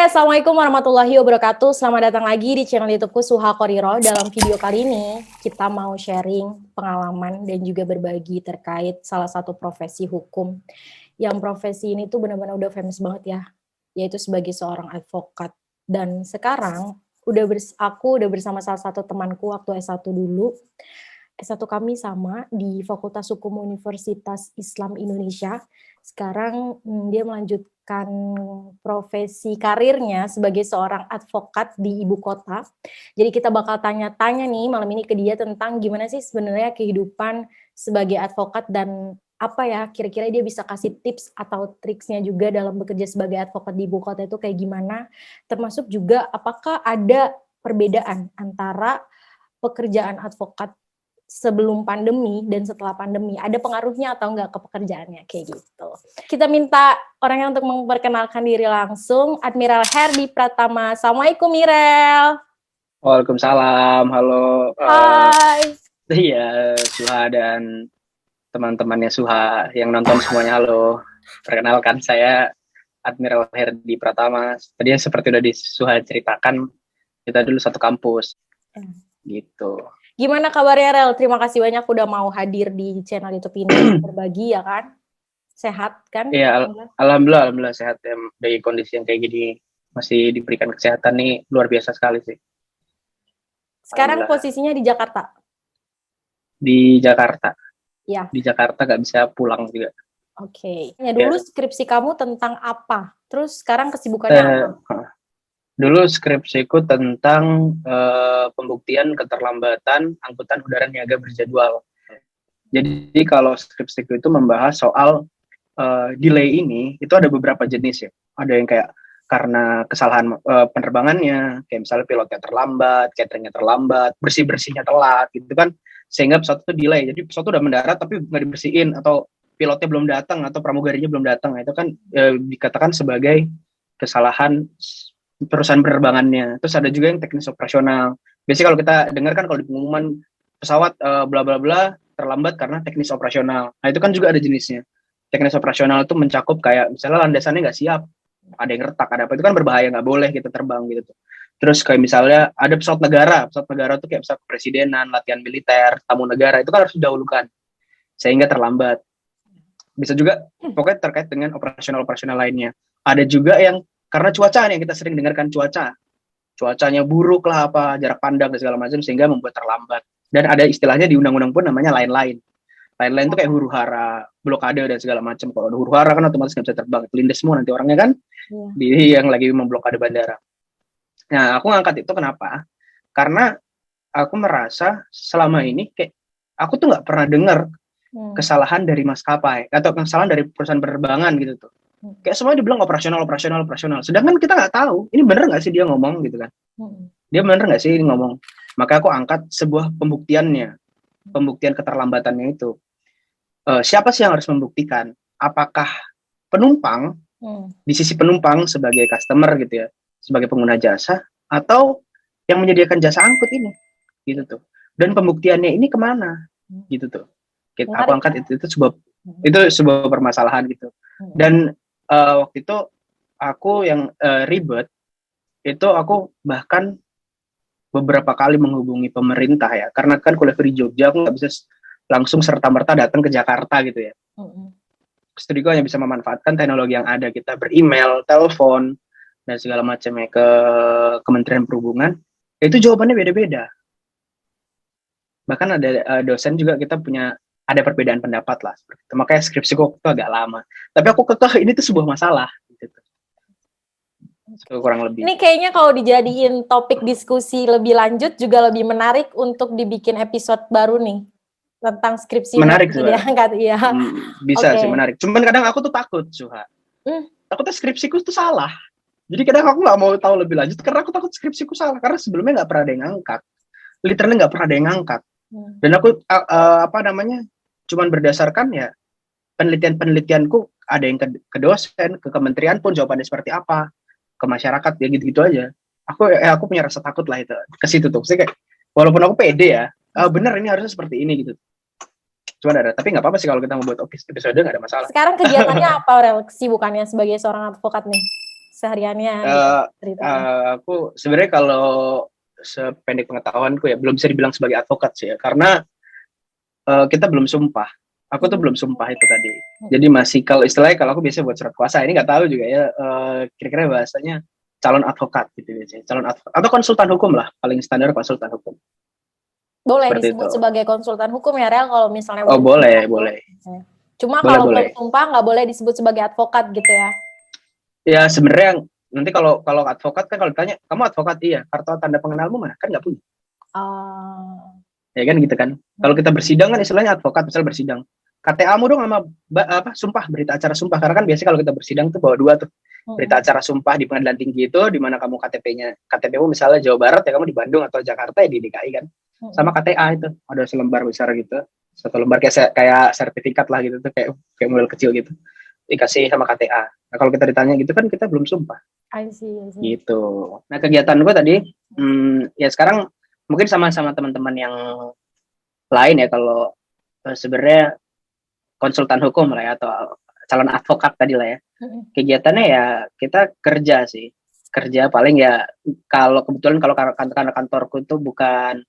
Assalamualaikum warahmatullahi wabarakatuh. Selamat datang lagi di channel YouTubeku Suha Koriro. Dalam video kali ini, kita mau sharing pengalaman dan juga berbagi terkait salah satu profesi hukum. Yang profesi ini tuh benar-benar udah famous banget ya, yaitu sebagai seorang advokat. Dan sekarang, aku udah bersama salah satu temanku waktu S1 dulu. S1 kami sama di Fakultas Hukum Universitas Islam Indonesia. Sekarang dia melanjutkan profesi karirnya sebagai seorang advokat di ibu kota. Jadi kita bakal tanya-tanya nih malam ini ke dia tentang gimana sih sebenarnya kehidupan sebagai advokat dan apa ya kira-kira dia bisa kasih tips atau triksnya juga dalam bekerja sebagai advokat di ibu kota itu kayak gimana. Termasuk juga apakah ada perbedaan antara pekerjaan advokat sebelum pandemi dan setelah pandemi, ada pengaruhnya atau enggak ke pekerjaannya, kayak gitu. Kita minta orangnya untuk memperkenalkan diri langsung, Admiral Herdi Pratama. Assalamualaikum, Mirel. Waalaikumsalam, halo. Hai. Iya, Suha dan teman-temannya Suha yang nonton semuanya, halo. Perkenalkan, saya Admiral Herdi Pratama. Tadi seperti udah di Suha ceritakan, kita dulu satu kampus, gitu. Gimana kabarnya, Rel? Terima kasih banyak udah mau hadir di channel YouTube ini, berbagi ya kan? Sehat kan? Iya, alhamdulillah sehat ya. Dari kondisi yang kayak gini, masih diberikan kesehatan nih, luar biasa sekali sih. Sekarang posisinya di Jakarta? Di Jakarta. Ya. Di Jakarta nggak bisa pulang juga. Oke. Ya, dulu skripsi kamu tentang apa? Terus sekarang kesibukannya apa? Dulu skripsiku tentang pembuktian keterlambatan angkutan udara niaga berjadwal. Jadi kalau skripsiku itu membahas soal delay ini, itu ada beberapa jenis ya. Ada yang kayak karena kesalahan penerbangannya, kayak misalnya pilotnya terlambat, cateringnya terlambat, bersih-bersihnya telat, gitu kan. Sehingga pesawat itu delay. Jadi pesawat itu udah mendarat tapi nggak dibersihin, atau pilotnya belum datang, atau pramugarinya belum datang. Itu kan dikatakan sebagai kesalahan perusahaan penerbangannya. Terus ada juga yang teknis operasional. Biasanya kalau kita dengar kan kalau di pengumuman pesawat bla bla bla terlambat karena teknis operasional. Nah itu kan juga ada jenisnya. Teknis operasional itu mencakup kayak misalnya landasannya nggak siap, ada yang retak, ada apa, itu kan berbahaya, nggak boleh kita terbang gitu. Terus kayak misalnya ada pesawat negara tuh kayak pesawat kepresidenan, latihan militer, tamu negara, itu kan harus didahulukan sehingga terlambat. Bisa juga pokoknya terkait dengan operasional lainnya. Ada juga yang karena cuaca nih, kita sering dengarkan cuacanya buruk lah, apa jarak pandang dan segala macam sehingga membuat terlambat. Dan ada istilahnya di undang-undang pun namanya lain-lain itu kayak huru hara, blokade dan segala macam. Kalau ada huru hara kan otomatis nggak bisa terbang, kelindes semua nanti orangnya kan di yang lagi memblokade bandara. Nah aku ngangkat itu kenapa? Karena aku merasa selama ini kayak aku tuh nggak pernah dengar kesalahan dari maskapai atau kesalahan dari perusahaan penerbangan gitu tuh. Kayak semuanya dibilang operasional. Sedangkan kita nggak tahu, ini bener nggak sih dia ngomong gitu kan? Dia bener nggak sih ini ngomong? Maka aku angkat sebuah pembuktian keterlambatannya itu. Siapa sih yang harus membuktikan? Apakah penumpang, di sisi penumpang sebagai customer gitu ya, sebagai pengguna jasa, atau yang menyediakan jasa angkut ini, gitu tuh. Dan pembuktiannya ini kemana, gitu tuh. Aku angkat itu sebuah permasalahan gitu. Dan waktu itu aku yang ribet itu aku bahkan beberapa kali menghubungi pemerintah ya, karena kan kuliah di Jogja, aku nggak bisa langsung serta-merta datang ke Jakarta gitu ya. Studiku hanya bisa memanfaatkan teknologi yang ada, kita ber-email, telepon, dan segala macamnya ke Kementerian Perhubungan. Itu jawabannya beda-beda. Bahkan ada dosen juga kita ada perbedaan pendapat lah. Makanya skripsiku itu agak lama. Tapi aku kekeh ini tuh sebuah masalah. Gitu. So, kurang lebih. Ini kayaknya kalau dijadiin topik diskusi lebih lanjut juga lebih menarik untuk dibikin episode baru nih. Tentang skripsi. Menarik sih. Ya. Bisa sih, menarik. Cuman kadang aku tuh takut, Suha. Takutnya skripsiku tuh salah. Jadi kadang aku nggak mau tahu lebih lanjut karena aku takut skripsiku salah. Karena sebelumnya nggak pernah ada yang ngangkat. Literally nggak pernah ada yang ngangkat. Dan aku cuman berdasarkan ya penelitianku, ada yang ke dosen, ke kementerian pun jawabannya seperti apa, ke masyarakat ya gitu-gitu aja. Aku punya rasa takut lah itu ke situ tuh. Kayak walaupun aku pede ya, benar ini harusnya seperti ini gitu. Cuma tapi nggak apa-apa sih kalau kita mau buat episode nggak ada masalah. Sekarang kegiatannya apa, Rel? Kesibukannya sebagai seorang advokat nih sehariannya gitu, Eh, ceritanya. aku sebenarnya kalau sependek pengetahuanku ya belum bisa dibilang sebagai advokat sih ya, karena kita belum sumpah. Aku tuh Hmm. belum sumpah itu tadi. Jadi masih kalau istilahnya kalau aku biasanya buat surat kuasa ini nggak tahu juga ya kira-kira bahasanya calon advokat gitu biasanya. Calon advokat atau konsultan hukum lah, paling standar konsultan hukum. Boleh Seperti disebut itu. sebagai konsultan hukum ya, Rel, kalau misalnya Oh, belum sumpah boleh, tuh. boleh. Cuma Boleh, kalau belum boleh. sumpah nggak boleh disebut sebagai advokat gitu ya. Ya sebenarnya nanti kalau kalau advokat kan kalau ditanya kamu advokat iya, kartu tanda pengenalmu mana? Kan nggak punya. Ah, Ya kan gitu kan. Kalau kita bersidang kan istilahnya advokat misalnya bersidang. KTA-mu dong sama sumpah, berita acara sumpah, karena kan biasanya kalau kita bersidang tuh bawa dua tuh. Berita acara sumpah di pengadilan tinggi itu di mana kamu KTP-mu misalnya Jawa Barat ya, kamu di Bandung, atau Jakarta ya di DKI kan. Sama KTA itu ada selembar besar gitu. Satu lembar kayak sertifikat lah gitu tuh, kayak model kecil gitu. Dikasih sama KTA. Nah, kalau kita ditanya gitu kan kita belum sumpah. I see. Gitu. Nah, kegiatan gue tadi ya sekarang mungkin sama-sama teman-teman yang lain ya, kalau sebenarnya konsultan hukum lah ya, atau calon advokat tadi lah ya. Kegiatannya ya kita kerja sih. Kerja paling ya kalau kebetulan kalau karena kantorku itu bukan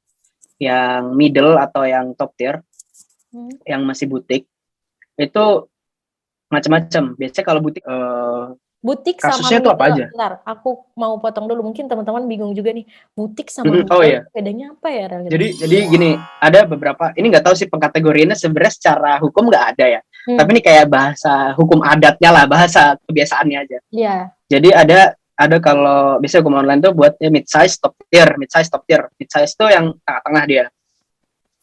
yang middle atau yang top tier, yang masih butik, itu macam-macam. Biasanya kalau butik Butik sama kasusnya itu apa middle, aja? bentar, aku mau potong dulu. Mungkin teman-teman bingung juga nih, butik sama Oh middle iya. bedanya apa ya, Rel? Jadi gini, ada beberapa, ini nggak tahu sih pengkategoriannya sebenarnya secara hukum nggak ada ya. Tapi ini kayak bahasa hukum adatnya lah, bahasa kebiasaannya aja. Iya. Jadi ada kalau biasanya hukum online tuh buat ya mid size top tier, mid size top tier. Mid size tuh yang tengah-tengah dia.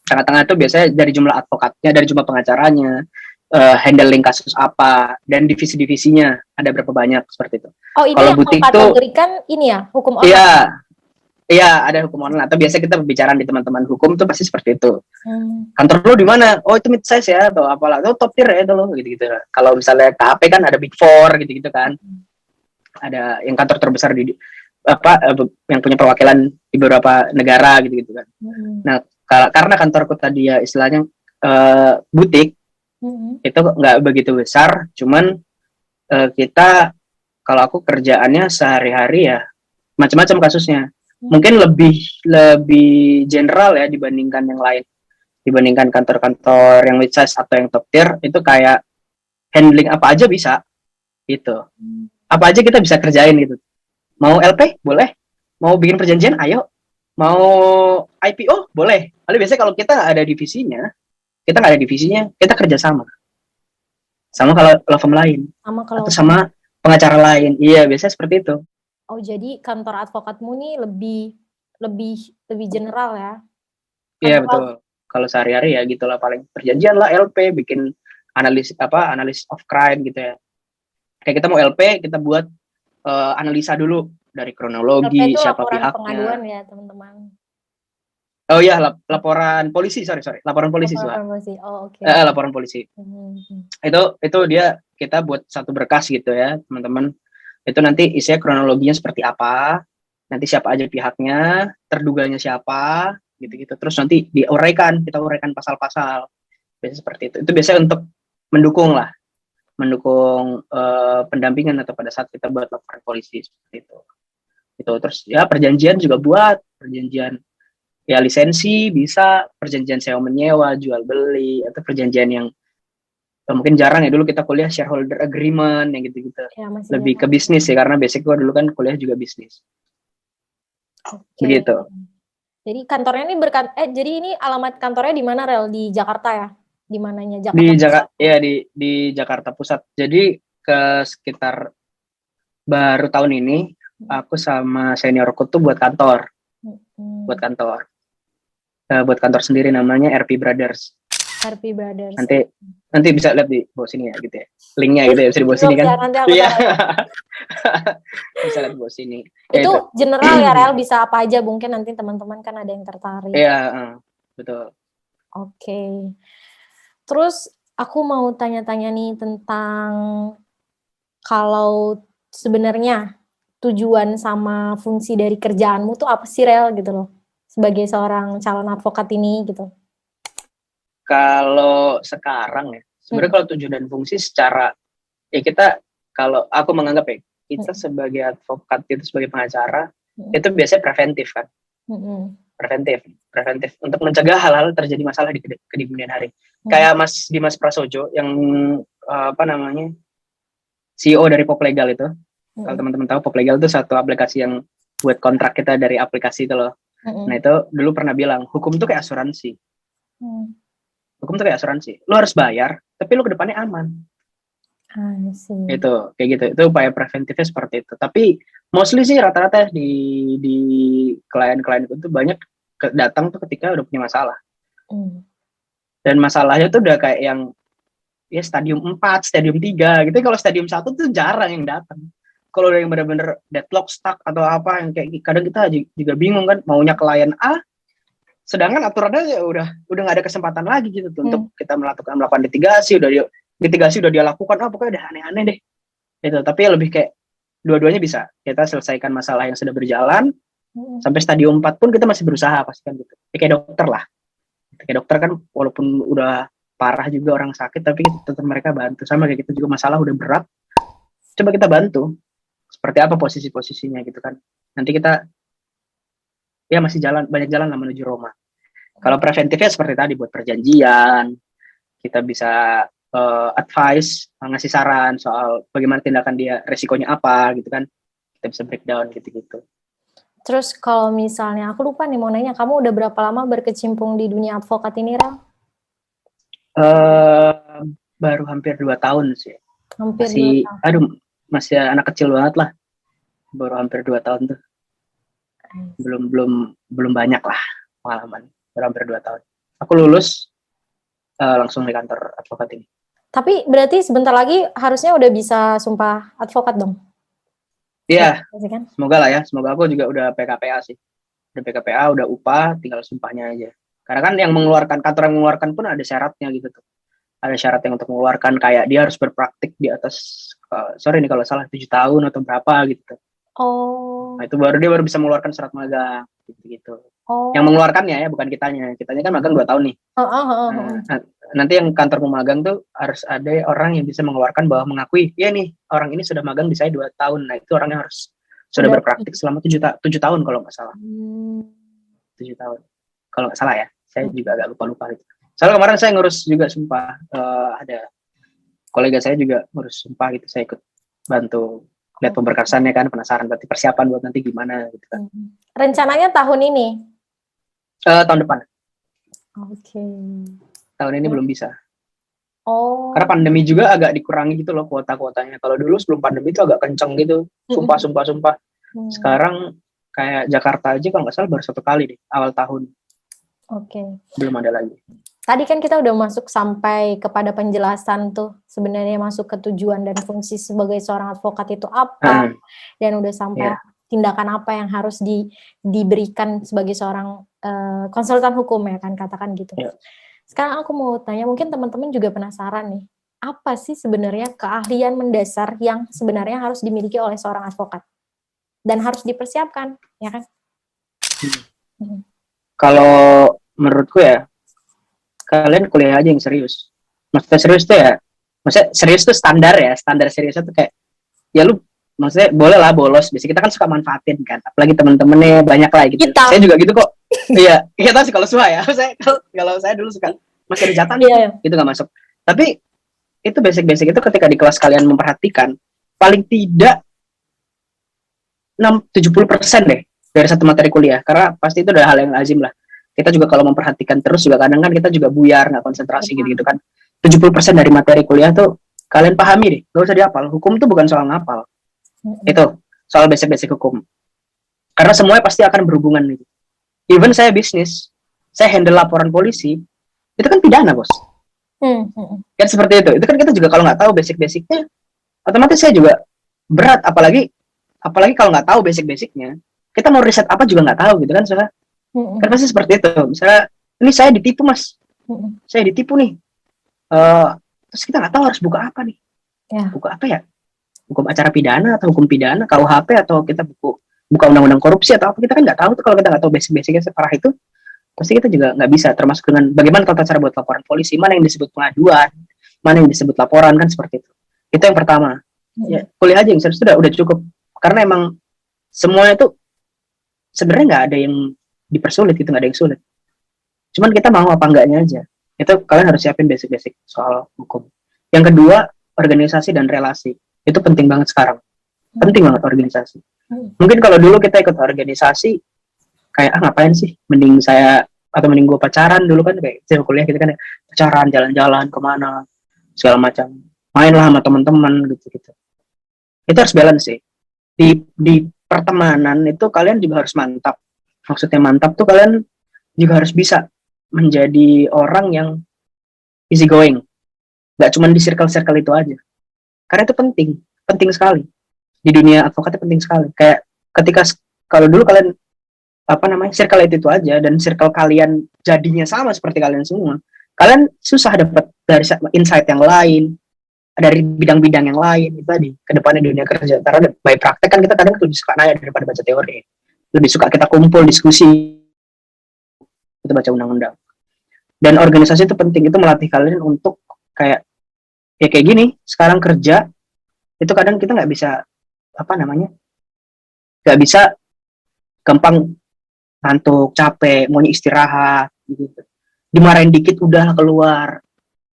Tengah-tengah tuh biasanya dari jumlah advokatnya, dari jumlah pengacaranya, handling kasus apa, dan divisi-divisinya ada berapa banyak seperti itu. Oh, ini Kalau yang butik tuh, mengkategorikan ini ya, hukum online. iya, iya ada hukum online. Atau biasanya kita berbicara di teman-teman hukum tuh pasti seperti itu. Kantor lu di mana? Oh itu mid size ya, atau apalah, itu top tier ya itu lo, gitu-gitu. Kalau misalnya KAP kan ada big four gitu-gitu kan. Ada yang kantor terbesar di yang punya perwakilan di beberapa negara gitu-gitu kan. Nah, karena kantorku tadi ya istilahnya butik, itu nggak begitu besar, cuman kita, kalau aku kerjaannya sehari-hari ya macam-macam kasusnya. Mungkin lebih general ya dibandingkan yang lain. Dibandingkan kantor-kantor yang mid size atau yang top tier, itu kayak handling apa aja bisa gitu. Apa aja kita bisa kerjain gitu. Mau LP boleh, mau bikin perjanjian ayo, mau IPO boleh. Lalu biasanya kalau kita nggak ada divisinya, kita kerja sama kalau law firm lain atau sama pengacara lain. Iya, biasanya seperti itu. Oh, jadi kantor advokatmu nih lebih general ya? Iya betul. Kalau sehari-hari ya gitulah, paling perjanjian lah, LP, bikin analis of crime gitu ya. Kayak kita mau LP, kita buat analisa dulu dari LP kronologi, itu siapa laporan pengaduan pihaknya. ya, teman-teman. Oh iya, laporan polisi, sorry, laporan polisi sih, Pak. Laporan polisi. Oh, oke. Laporan polisi. Itu kita buat satu berkas gitu ya, teman-teman. Itu nanti isinya kronologinya seperti apa, nanti siapa aja pihaknya, terduganya siapa, gitu-gitu. Terus nanti kita uraikan pasal-pasal. Biasanya seperti itu. Itu biasanya untuk mendukung pendampingan atau pada saat kita buat laporan polisi seperti itu. Itu terus ya perjanjian juga buat perjanjian ya lisensi bisa, perjanjian sewa menyewa, jual beli, atau perjanjian yang mungkin jarang ya, dulu kita kuliah shareholder agreement yang gitu-gitu. Ya, Lebih ke bisnis ya, karena basic gue dulu kan kuliah juga bisnis. Begitu. Jadi kantornya ini jadi ini alamat kantornya di mana, Rel? Di Jakarta ya? Di mananya? Di Jakarta Pusat. Jadi ke sekitar baru tahun ini aku sama seniorku tuh buat kantor. Buat kantor sendiri, namanya RP Brothers. RP Brothers. Nanti bisa lihat di bawah sini ya gitu ya. Linknya gitu ya, bisa di bawah sini kan. Iya. Bisa lihat di bawah sini. Itu general ya, Rel, bisa apa aja, mungkin nanti teman-teman kan ada yang tertarik. Iya, betul. Oke. Terus aku mau tanya-tanya nih tentang kalau sebenarnya tujuan sama fungsi dari kerjaanmu tuh apa sih, Rel, gitu loh, sebagai seorang calon advokat ini gitu. Kalau sekarang ya, sebenarnya kalau tujuan dan fungsi secara ya kita, kalau aku menganggap ya, kita sebagai advokat itu sebagai pengacara itu biasanya preventif kan, preventif untuk mencegah hal-hal terjadi masalah di kemudian hari. Kayak Mas Dimas Prasojo yang CEO dari Pop Legal itu. Kalau teman-teman tahu, Pop Legal itu satu aplikasi yang buat kontrak kita dari aplikasi itu loh. Nah itu dulu pernah bilang, hukum itu kayak asuransi. Hukum itu kayak asuransi. Lo harus bayar, tapi lo ke depannya aman. Itu kayak gitu. Itu upaya preventifnya seperti itu. Tapi mostly sih rata-rata di klien-klien itu banyak datang tuh ketika udah punya masalah. Dan masalahnya tuh udah kayak yang ya stadium 4, stadium 3 gitu. Kalau stadium 1 tuh jarang yang datang. Kalau udah yang bener-bener deadlock, stuck atau apa yang kayak kadang kita juga bingung kan maunya klien A, sedangkan aturannya ya udah nggak ada kesempatan lagi gitu tuh untuk kita melakukan litigasi, udah dia lakukan, pokoknya udah aneh-aneh deh. Itu tapi lebih kayak dua-duanya bisa kita selesaikan masalah yang sudah berjalan sampai stadium 4 pun kita masih berusaha pasti kan gitu. Ya, kayak dokter lah. Kayak dokter kan walaupun udah parah juga orang sakit tapi tetap mereka bantu, sama kayak gitu juga masalah udah berat. Coba kita bantu. Seperti apa posisi-posisinya gitu kan. Nanti kita ya masih banyak jalan lah menuju Roma. Kalau preventifnya seperti tadi buat perjanjian, kita bisa advice, ngasih saran soal bagaimana tindakan dia, resikonya apa gitu kan. Kita bisa breakdown gitu-gitu. Terus kalau misalnya, aku lupa nih mau nanya, kamu udah berapa lama berkecimpung di dunia advokat ini, Ral? Baru hampir 2 tahun sih. Hampir 2 tahun. Masih anak kecil banget lah. Baru hampir 2 tahun tuh. Belum banyak lah pengalaman. Baru hampir 2 tahun. Aku lulus langsung di kantor advokat ini. Tapi berarti sebentar lagi harusnya udah bisa sumpah advokat dong? Iya, kan? Semoga lah ya. Semoga aku juga udah PKPA sih. Udah PKPA, udah upah, tinggal sumpahnya aja. Karena kan kantor yang mengeluarkan pun ada syaratnya gitu tuh. Ada syarat yang untuk mengeluarkan kayak dia harus berpraktik di atas sorry nih kalau salah 7 tahun atau berapa gitu. Nah itu dia baru bisa mengeluarkan surat magang gitu. Yang mengeluarkannya ya bukan kitanya kan magang 2 tahun nih. Nanti yang kantor magang tuh harus ada orang yang bisa mengeluarkan bahwa mengakui ya nih orang ini sudah magang di saya 2 tahun. Nah itu orangnya harus sudah berpraktik selama 7 tahun kalau nggak salah. 7 tahun kalau nggak salah ya, saya juga agak lupa gitu. Soalnya kemarin saya ngurus juga sumpah, ada kolega saya juga ngurus sumpah gitu, saya ikut bantu lihat pemberkasannya kan, penasaran berarti persiapan buat nanti gimana gitu kan. Rencananya tahun ini? Tahun depan. Oke. Tahun ini belum bisa. Karena pandemi juga agak dikurangi gitu loh kuota-kuotanya. Kalau dulu sebelum pandemi itu agak kenceng gitu, sumpah. Sekarang kayak Jakarta aja kalau nggak salah baru 1 kali deh, awal tahun. Belum ada lagi. Tadi kan kita udah masuk sampai kepada penjelasan tuh sebenarnya masuk ke tujuan dan fungsi sebagai seorang advokat itu apa, dan udah sampai tindakan apa yang harus diberikan sebagai seorang konsultan hukum ya kan, katakan gitu. Sekarang aku mau tanya, mungkin teman-teman juga penasaran nih, apa sih sebenarnya keahlian mendasar yang sebenarnya harus dimiliki oleh seorang advokat dan harus dipersiapkan, ya kan? Kalau menurutku ya, kalian kuliah aja yang serius. Maksudnya serius tuh ya, maksudnya serius tuh standar seriusnya tuh kayak, ya lu maksudnya boleh lah bolos. Biasanya kita kan suka manfaatin kan, apalagi temen-temennya banyak lah gitu. Kita. Saya juga gitu kok. Iya tahu sih kalau suka ya. Kalau saya dulu suka masih ada jatah nih, itu nggak masuk. Tapi itu basic itu ketika di kelas kalian memperhatikan, paling tidak 70% deh dari satu materi kuliah, karena pasti itu adalah hal yang lazim lah. Kita juga kalau memperhatikan terus juga kadang kan kita juga buyar, nggak konsentrasi gitu kan. 70% dari materi kuliah tuh kalian pahami deh, nggak usah dihafal. Hukum tuh bukan soal ngapal, itu soal basic hukum. Karena semuanya pasti akan berhubungan gitu. Even saya bisnis, saya handle laporan polisi, itu kan pidana bos. Kan seperti itu kan kita juga kalau nggak tahu basic-basicnya, otomatis saya juga berat. Apalagi kalau nggak tahu basic-basicnya, kita mau riset apa juga nggak tahu gitu kan soalnya. Kan pasti seperti itu. Misalnya, ini saya ditipu mas, saya ditipu nih. Terus kita nggak tahu harus buka apa nih. Buka apa ya? Hukum acara pidana atau hukum pidana, KUHP atau kita buka undang-undang korupsi atau apa, kita kan nggak tahu tuh. Kalau kita nggak tahu basic-basicnya separah itu, pasti kita juga nggak bisa. Termasuk dengan bagaimana tata cara buat laporan polisi, mana yang disebut pengaduan, mana yang disebut laporan, kan seperti itu. Itu yang pertama. Ya kuliah aja yang serius udah cukup, karena emang semuanya tuh sebenarnya nggak ada yang dipersulit gitu, nggak ada yang sulit, cuman kita mau apa enggaknya aja. Itu kalian harus siapin basic-basic soal hukum. Yang kedua, organisasi dan relasi itu penting banget sekarang, penting banget organisasi. Mungkin kalau dulu kita ikut organisasi kayak ngapain sih, mending saya atau mending gue pacaran dulu kan, kayak saya kuliah gitu kan ya, pacaran jalan-jalan kemana segala macam, main lah sama teman-teman gitu. Itu harus balance sih di pertemanan. Itu kalian juga harus mantap, maksudnya mantap tuh kalian juga harus bisa menjadi orang yang easy going, nggak cuma di circle-circle itu aja, karena itu penting, penting sekali di dunia advokatnya, penting sekali. Kayak ketika kalau dulu kalian apa namanya circle itu aja, dan circle kalian jadinya sama seperti kalian semua, kalian susah dapat dari insight yang lain, dari bidang-bidang yang lain itu tadi ke depannya dunia kerja. Karena by praktek kan kita kadang lebih suka nanya daripada baca teori, lebih suka kita kumpul diskusi, kita baca undang-undang. Dan organisasi itu penting, itu melatih kalian untuk kayak ya kayak gini sekarang kerja, itu kadang kita nggak bisa apa namanya, nggak bisa gampang ngantuk, capek, maunya istirahat gitu. Dimarahin dikit udah keluar,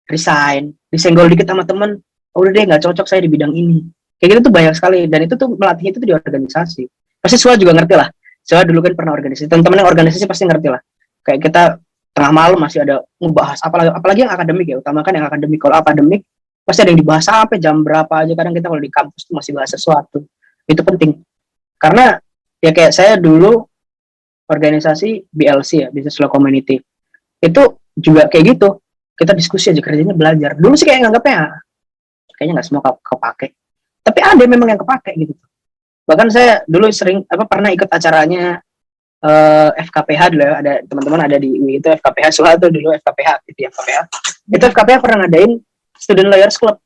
resign, disenggol dikit sama temen, oh, udah deh nggak cocok saya di bidang ini. Kayak gitu tuh banyak sekali, dan itu tuh melatih itu tuh di organisasi. Pasti Sua juga ngerti lah. Sua dulu kan pernah organisasi, teman-teman yang organisasi pasti ngerti lah. Kayak kita tengah malam masih ada ngebahas, apalagi yang akademik ya, utamakan yang akademik. Kalau akademik pasti ada yang dibahas sampai jam berapa aja. Kadang kita kalau di kampus tuh masih bahas sesuatu. Itu penting. Karena ya kayak saya dulu organisasi BLC ya, Business Law Community. Itu juga kayak gitu. Kita diskusi aja, kerjanya belajar. Dulu sih kayak nganggapnya kayaknya nggak semua kepake. Tapi ada memang yang kepake gitu. Bahkan saya dulu sering pernah ikut acaranya FKPH dulu ya, ada teman-teman ada di UI itu FKPH, Suha tuh dulu FKPH gitu ya, FKPH. Itu FKPH pernah ngadain Student Lawyers Club.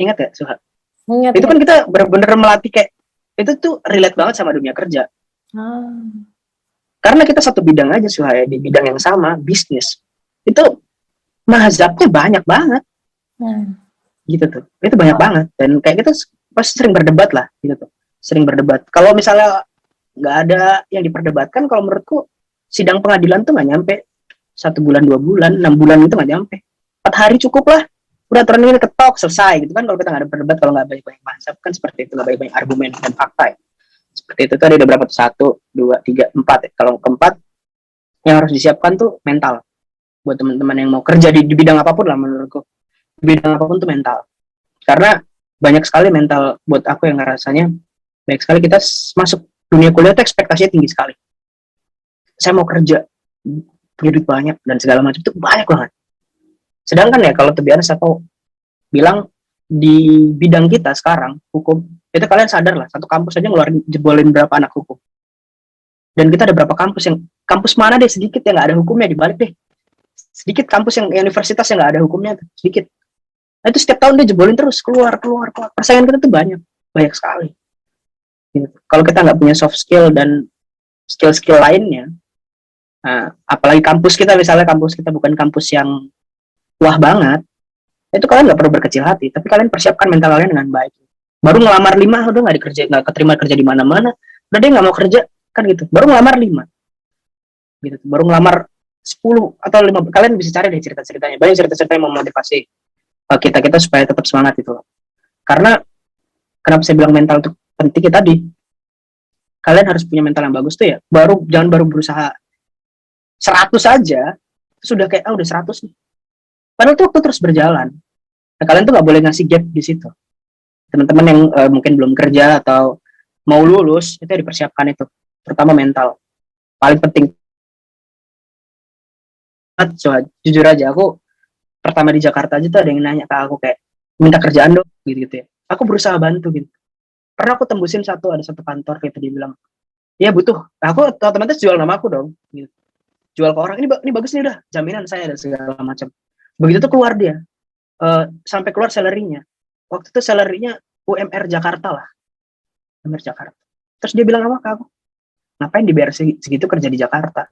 Ingat gak Suha? Ingat, itu kan kita bener-bener melatih kayak itu tuh relate banget sama dunia kerja. Karena kita satu bidang aja Suha ya, di bidang yang sama, bisnis. Itu mazhabnya banyak banget. Gitu tuh. Itu banyak banget, dan kayak kita pasti sering berdebat lah gitu tuh. Sering berdebat. Kalau misalnya nggak ada yang diperdebatkan, kalau menurutku sidang pengadilan tuh nggak nyampe 1 bulan 2 bulan 6 bulan, itu nggak nyampe 4 hari cukup lah, udah aturan ini ketok selesai gitu kan. Kalau kita nggak ada berdebat, kalau nggak banyak bahasa kan seperti itu, nggak banyak argumen dan fakta ya. Seperti itu tadi ada berapa tuh, 1 2 3 4 ya. Kalau keempat yang harus disiapkan tuh mental, buat teman-teman yang mau kerja di bidang apapun lah, menurutku di bidang apapun tuh mental. Karena banyak sekali mental buat aku yang ngerasanya banyak sekali kita masuk dunia kuliah tuh ekspektasinya tinggi sekali. Saya mau kerja, punya duit banyak dan segala macam, itu banyak banget. Sedangkan ya kalau biasa aku bilang di bidang kita sekarang hukum, itu kalian sadar lah, satu kampus aja ngeluarin jebolin berapa anak hukum. Dan kita ada berapa kampus yang kampus mana deh sedikit yang nggak ada hukumnya, dibalik deh. Sedikit kampus yang universitas yang nggak ada hukumnya tuh, sedikit. Nah, itu setiap tahun dia jebolin terus, keluar. Persaingan kita tuh banyak sekali. Gitu. Kalau kita nggak punya soft skill dan skill-skill lainnya, nah, apalagi kampus kita, misalnya kampus kita bukan kampus yang wah banget, itu kalian nggak perlu berkecil hati, tapi kalian persiapkan mental kalian dengan baik. Baru ngelamar 5, udah nggak keterima kerja di mana-mana, udah dia nggak mau kerja, kan gitu. Baru ngelamar 5, gitu. Baru ngelamar 10 atau 5, kalian bisa cari deh cerita-ceritanya. Banyak cerita-cerita yang memotivasi kita supaya tetap semangat itu. Karena kenapa saya bilang mental itu penting ya tadi, kalian harus punya mental yang bagus tuh ya. Jangan baru berusaha 100 saja sudah kayak udah 100 nih. Padahal itu waktu terus berjalan. Nah, kalian tuh nggak boleh ngasih gap di situ. Teman-teman yang mungkin belum kerja atau mau lulus, itu dipersiapkan itu. Terutama mental. Paling penting. So, jujur aja, aku pertama di Jakarta aja tuh ada yang nanya ke aku kayak minta kerjaan dong gitu ya. Aku berusaha bantu gitu. Pernah aku tembusin ada satu kantor kayak tadi bilang, ya butuh. Aku otomatis jual nama aku dong. Gitu. Jual ke orang, ini bagus nih, udah jaminan saya dan segala macam. Begitu tuh keluar dia, sampai keluar salary-nya. Waktu itu salary-nya UMR Jakarta lah. UMR Jakarta. Terus dia bilang apa ke aku? Ngapain dibayar segitu kerja di Jakarta?